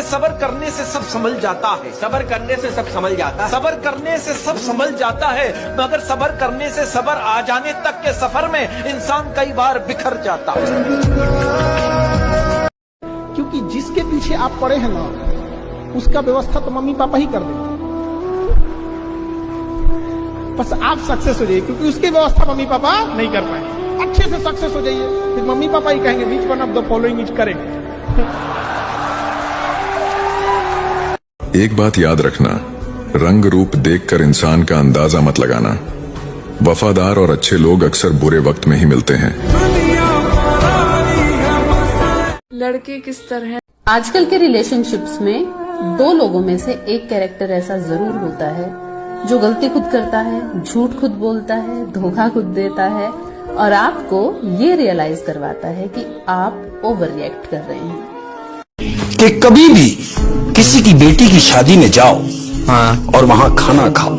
कि सबर करने से सब संभल जाता है, सबर करने से सब संभल जाता है, सबर करने से सब संभल जाता है, मगर सबर करने से सबर आ जाने तक के सफर में इंसान कई बार बिखर जाता है। क्योंकि जिसके पीछे आप पड़े हैं ना, उसका व्यवस्था तो मम्मी पापा ही कर देंगे। बस आप सक्सेस हो जाइए, क्योंकि उसकी व्यवस्था मम्मी पापा नहीं कर पाए। अच्छे से सक्सेस हो जाइए, फिर मम्मी पापा ही कहेंगे which one of the following is correct. एक बात याद रखना, रंग रूप देखकर इंसान का अंदाजा मत लगाना। वफादार और अच्छे लोग अक्सर बुरे वक्त में ही मिलते हैं। लड़के किस तरह? आजकल के रिलेशनशिप्स में दो लोगों में से एक कैरेक्टर ऐसा जरूर होता है जो गलती खुद करता है, झूठ खुद बोलता है, धोखा खुद देता है और आपको ये रियलाइज करवाता है कि आप ओवर रिएक्ट कर रहे हैं। कि कभी भी किसी की बेटी की शादी में जाओ और वहां खाना खाओ,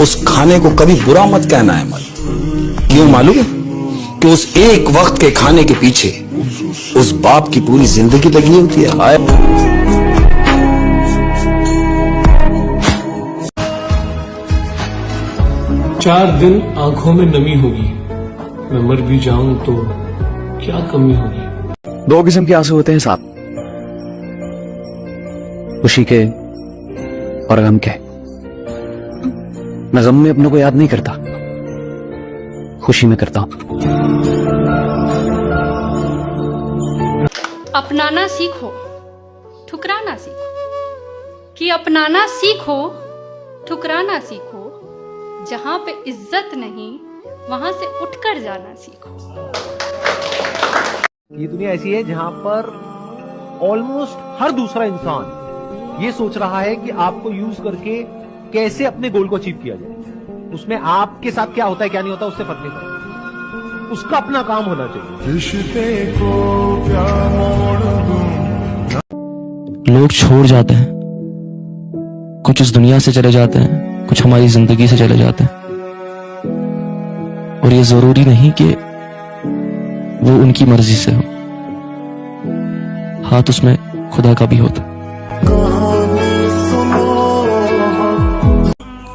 उस खाने को कभी बुरा मत कहना है मत। क्यों मालूम? कि उस एक वक्त के खाने के पीछे उस बाप की पूरी जिंदगी लगी होती है। हाय 4 दिन आंखों में नमी होगी, मैं मर भी जाऊं तो क्या कमी होगी। 2 किस्म के आंसू होते हैं साहब, खुशी के और गम के। मैं गम में अपनों को याद नहीं करता, खुशी में करता हूं। अपनाना सीखो, ठुकराना सीखो। कि अपनाना सीखो, ठुकराना सीखो। जहां पे इज्जत नहीं, वहां से उठकर जाना सीखो। ये दुनिया ऐसी है जहां पर ऑलमोस्ट हर दूसरा इंसान ये सोच रहा है कि आपको यूज करके कैसे अपने गोल को अचीव किया जाए। उसमें आपके साथ क्या होता है क्या नहीं होता उससे फर्क नहीं पड़ता, उसका अपना काम होना चाहिए। रिश्ते को क्या मोड़ दूं। लोग छोड़ जाते हैं, कुछ इस दुनिया से चले जाते हैं, कुछ हमारी जिंदगी से चले जाते हैं, और ये जरूरी नहीं कि वो उनकी मर्जी से हो, हाथ उसमें खुदा का भी होता।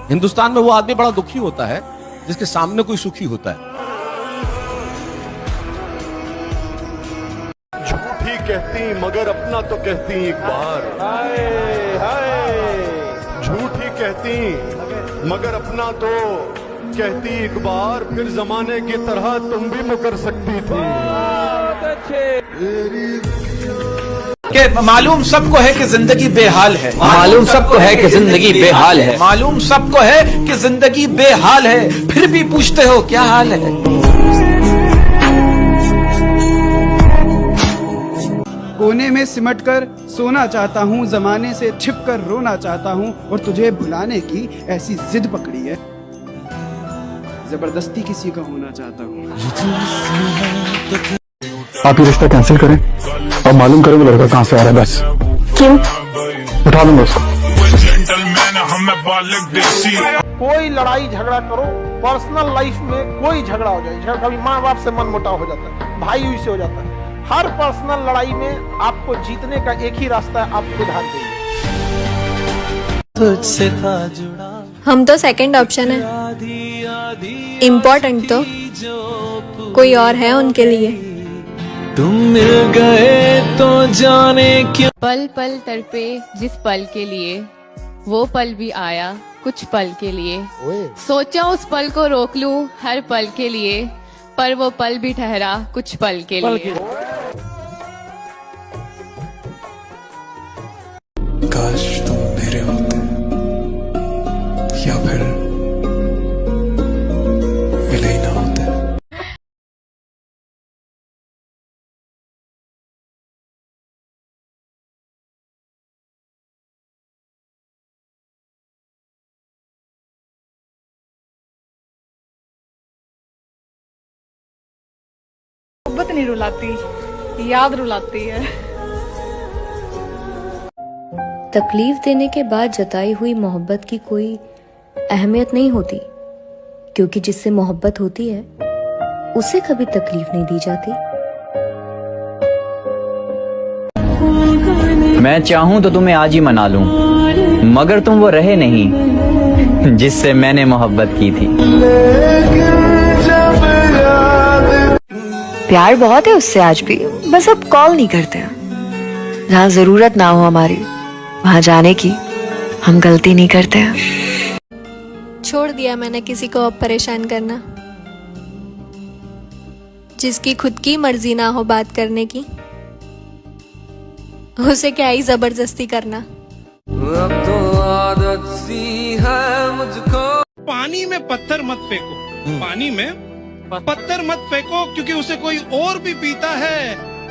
हिंदुस्तान में वो आदमी बड़ा दुखी होता है जिसके सामने कोई सुखी होता है। झूठी कहती मगर अपना तो कहती एक बार, हाय हाय। झूठी कहती मगर अपना तो कहती एक बार, फिर जमाने की तरह तुम भी मुकर सकती थी। मालूम सबको है कि जिंदगी बेहाल है, मालूम सबको है कि जिंदगी बेहाल है, मालूम सबको है कि जिंदगी बेहाल है, फिर भी पूछते हो क्या हाल है। कोने में सिमट कर सोना चाहता हूँ, जमाने से छिप कर रोना चाहता हूँ, और तुझे भुलाने की ऐसी जिद पकड़ी है, जबरदस्ती किसी का होना चाहता हूँ। आप ये रिश्ता कैंसिल करें और मालूम करें वो लड़का कहां से आ रहा है। बस क्यों उठा लूंगा उसको। कोई लड़ाई झगड़ा करो, पर्सनल लाइफ में कोई झगड़ा हो जाए, कभी माँ बाप से मन मुटाव हो जाता है, भाई हुई से हो जाता है, हर पर्सनल लड़ाई में आपको जीतने का एक ही रास्ता है, आप खुद हार जाइए। हम तो सेकंड ऑप्शन है, इम्पोर्टेंट तो कोई और है उनके लिए। तुम मिल गए तो जाने क्यों। पल पल तड़पे जिस पल के लिए, वो पल भी आया कुछ पल के लिए। सोचा उस पल को रोक लूं हर पल के लिए, पर वो पल भी ठहरा कुछ पल के लिए। काश तुम मेरे होते या फिर मिले ही ना होते। मोहब्बत नहीं रुलाती, याद रुलाती है। तकलीफ देने के बाद जताई हुई मोहब्बत की कोई अहमियत नहीं होती, क्योंकि जिससे मोहब्बत होती है उसे कभी तकलीफ नहीं दी जाती। मैं चाहूं तो तुम्हें आज ही मना लूं, मगर तुम वो रहे नहीं जिससे मैंने मोहब्बत की थी। प्यार बहुत है उससे आज भी, बस अब कॉल नहीं करते हैं। जहाँ जरूरत ना हो हमारी वहाँ जाने की, हम गलती नहीं करते हैं। छोड़ दिया मैंने किसी को अब परेशान करना, जिसकी खुद की मर्जी ना हो बात करने की, उसे क्या ही जबरदस्ती करना। अब तो आदत सी है मुझको। पानी में पत्थर मत फेंको, पानी में पत्थर मत फेंको, क्योंकि उसे कोई और भी पीता है।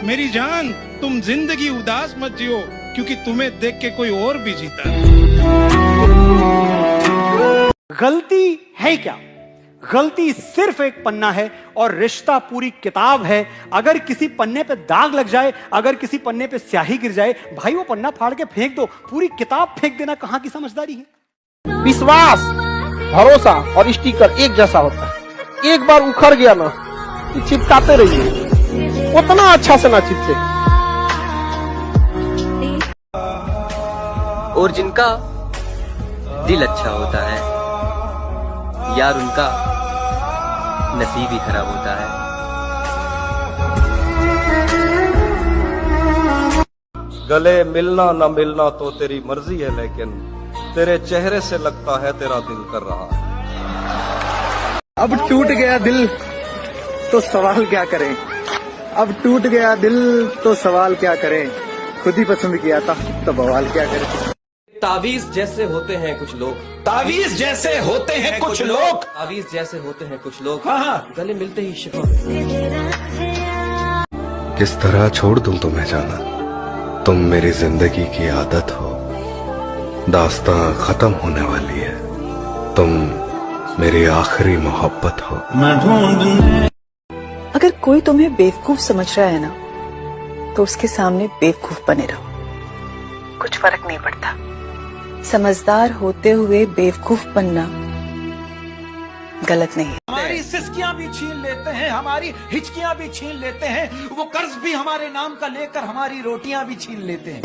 मेरी जान, तुम जिंदगी उदास मत जियो, क्योंकि तुम्हें देख के कोई और भी जीता है। गलती है क्या? गलती सिर्फ एक पन्ना है और रिश्ता पूरी किताब है। अगर किसी पन्ने पे दाग लग जाए, अगर किसी पन्ने पे स्याही गिर जाए, भाई वो पन्ना फाड़ के फेंक दो, पूरी किताब फेंक देना कहां की समझदारी है? विश्वास, भरोसा और स्टिकर एक जैसा होता है। एक बार उखड़ गया ना, तो चिपकाते रहिए, उतना अच्छा से ना चिपके। और जिनका दिल अच्छा होता है यार, उनका नसीब ही खराब होता है। गले मिलना न मिलना तो तेरी मर्जी है, लेकिन तेरे चेहरे से लगता है तेरा दिल कर रहा है। अब टूट गया दिल तो सवाल क्या करें, अब टूट गया दिल तो सवाल क्या करें, खुद ही पसंद किया था तो बवाल क्या करें। तावीज जैसे होते हैं कुछ लोग, तावीज जैसे होते हैं कुछ लोग, तावीज जैसे होते हैं कुछ लोग, हाँ। गले मिलते ही शिफा। किस तरह छोड़ दूं तुम्हें जाना, तुम मेरी जिंदगी की आदत हो, दास्तां खत्म होने वाली है, तुम मेरी आखिरी मोहब्बत हो। अगर कोई तुम्हें बेवकूफ समझ रहा है ना, तो उसके सामने बेवकूफ बने रहो, कुछ फर्क नहीं पड़ता। समझदार होते हुए बेवकूफ बनना गलत नहीं है। हमारी सिस्कियां भी छीन लेते हैं, हमारी हिचकियां भी छीन लेते हैं, वो कर्ज भी हमारे नाम का लेकर हमारी रोटियां भी छीन लेते हैं।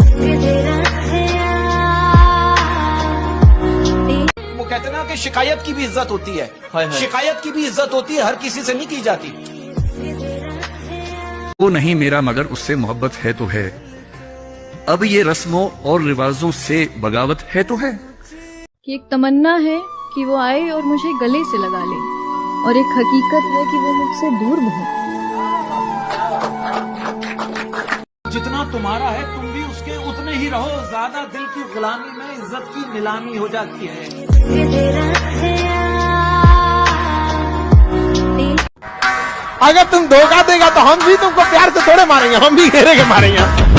वो कहते हैं ना कि शिकायत की भी इज्जत होती है, शिकायत की भी इज्जत होती है, हर किसी से नहीं की जाती। वो नहीं मेरा मगर उससे मोहब्बत है तो है, अब ये रस्मों और रिवाजों से बगावत है तो है। कि एक तमन्ना है कि वो आए और मुझे गले से लगा ले, और एक हकीकत है कि वो मुझसे दूर बहुत। जितना तुम्हारा है तुम भी उसके उतने ही रहो, ज्यादा दिल की गुलामी में इज्जत की नीलामी हो जाती है। अगर तुम धोखा देगा तो हम भी तुमको प्यार से थोड़े मारेंगे, हम भी घेरे के मारेंगे।